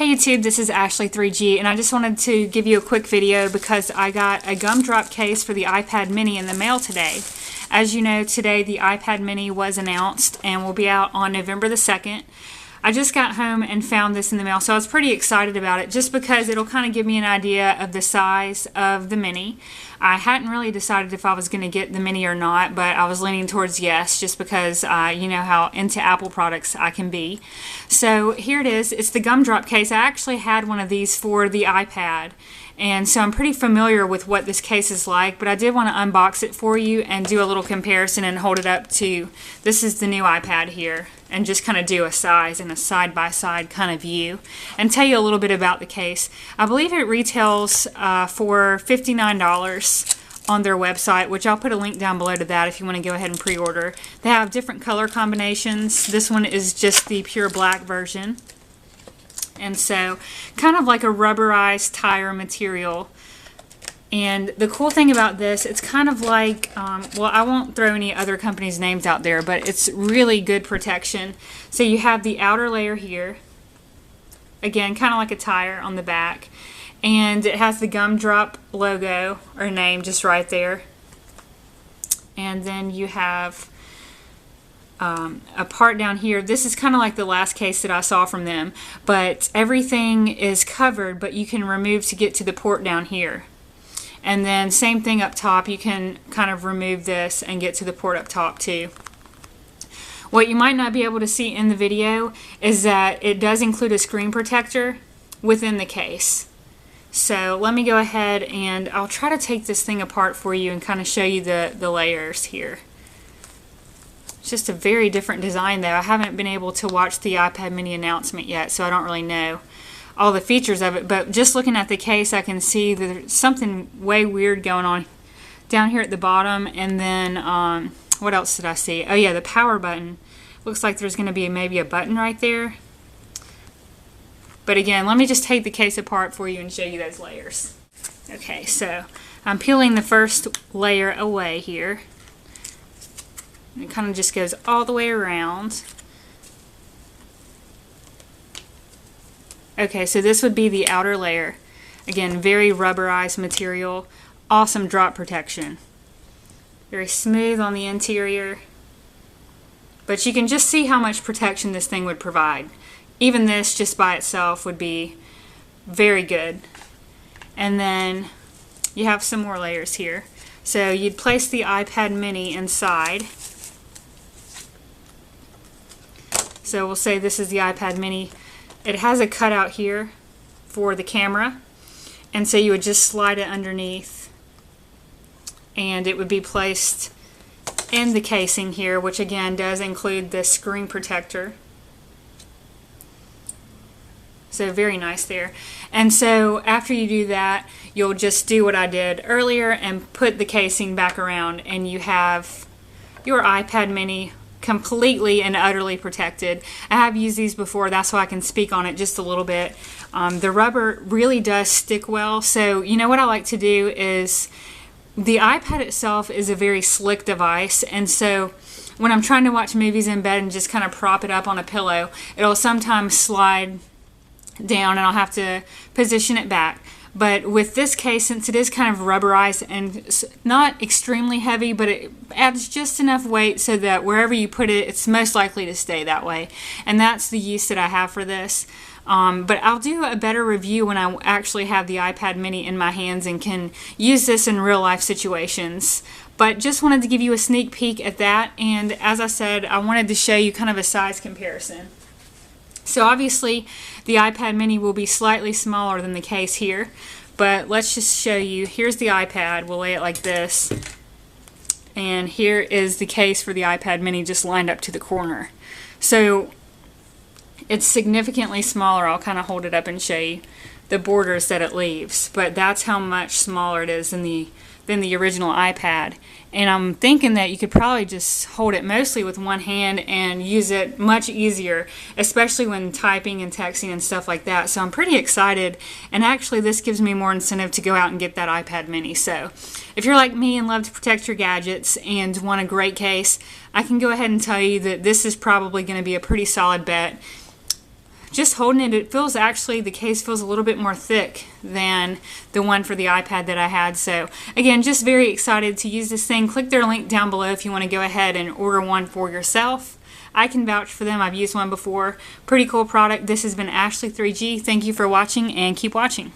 Hey YouTube, this is Ashley 3G, and I just wanted to give you a quick video because I got a Gumdrop case for the iPad mini in the mail today. As you know, today the iPad mini was announced and will be out on November the 2nd. I just got home and found this in the mail, so I was pretty excited about it just because it'll kind of give me an idea of the size of the mini. I hadn't really decided if I was going to get the mini or not, but I was leaning towards yes just because you know how into Apple products I can be. So here it is. It's the Gumdrop case. I actually had one of these for the iPad, and so I'm pretty familiar with what this case is like, but I did want to unbox it for you and do a little comparison and hold it up to, this is the new iPad here, and just kind of do a size and a side-by-side kind of view and tell you a little bit about the case. I believe it retails for $59 on their website, which I'll put a link down below to that if you want to go ahead and pre-order. They have different color combinations. This one is just the pure black version. And so kind of like a rubberized tire material. And the cool thing about this, it's kind of like, well, I won't throw any other companies' names out there, but it's really good protection. So you have the outer layer here, again, kind of like a tire on the back, and it has the Gumdrop logo or name just right there. And then you have a part down here. This is kind of like the last case that I saw from them, but everything is covered, but you can remove to get to the port down here. And then same thing up top, you can kind of remove this and get to the port up top too. What you might not be able to see in the video is that it does include a screen protector within the case. So let me go ahead and I'll try to take this thing apart for you and kind of show you the layers here. It's just a very different design though. I haven't been able to watch the iPad mini announcement yet, so I don't really know all the features of it, but just looking at the case I can see that there's something way weird going on down here at the bottom. And then what else did I see? Oh yeah, the power button. Looks like there's going to be maybe a button right there. But again, let me just take the case apart for you and show you those layers. Okay, so I'm peeling the first layer away here. It kind of just goes all the way around. Okay, so this would be the outer layer. Again, very rubberized material, awesome drop protection. Very smooth on the interior. But you can just see how much protection this thing would provide. Even this just by itself would be very good. And then you have some more layers here. So you'd place the iPad mini inside. So we'll say this is the iPad mini. It has a cutout here for the camera, and so you would just slide it underneath and it would be placed in the casing here, which again does include this screen protector. So very nice there. And so after you do that, you'll just do what I did earlier and put the casing back around, and you have your iPad mini completely and utterly protected. I have used these before, that's why I can speak on it just a little bit. The rubber really does stick well, so you know what I like to do is, the iPad itself is a very slick device, and so when I'm trying to watch movies in bed and just kind of prop it up on a pillow, it'll sometimes slide down and I'll have to position it back. But with this case, since it is kind of rubberized and not extremely heavy, but it adds just enough weight so that wherever you put it, it's most likely to stay that way. And that's the use that I have for this. But I'll do a better review when I actually have the iPad mini in my hands and can use this in real life situations. But just wanted to give you a sneak peek at that. And as I said, I wanted to show you kind of a size comparison. So obviously the iPad mini will be slightly smaller than the case here, but let's just show you. Here's the iPad. We'll lay it like this, and here is the case for the iPad mini just lined up to the corner. So it's significantly smaller. I'll kind of hold it up and show you the borders that it leaves, but that's how much smaller it is than the original iPad. And I'm thinking that you could probably just hold it mostly with one hand and use it much easier, especially when typing and texting and stuff like that. So I'm pretty excited, and actually this gives me more incentive to go out and get that iPad mini. So if you're like me and love to protect your gadgets and want a great case, I can go ahead and tell you that this is probably going to be a pretty solid bet just holding it, it feels actually, the case feels a little bit more thick than the one for the iPad that I had. So again, just very excited to use this thing. Click their link down below if you want to go ahead and order one for yourself. I can vouch for them. I've used one before. Pretty cool product. This has been Ashley 3G. Thank you for watching and keep watching.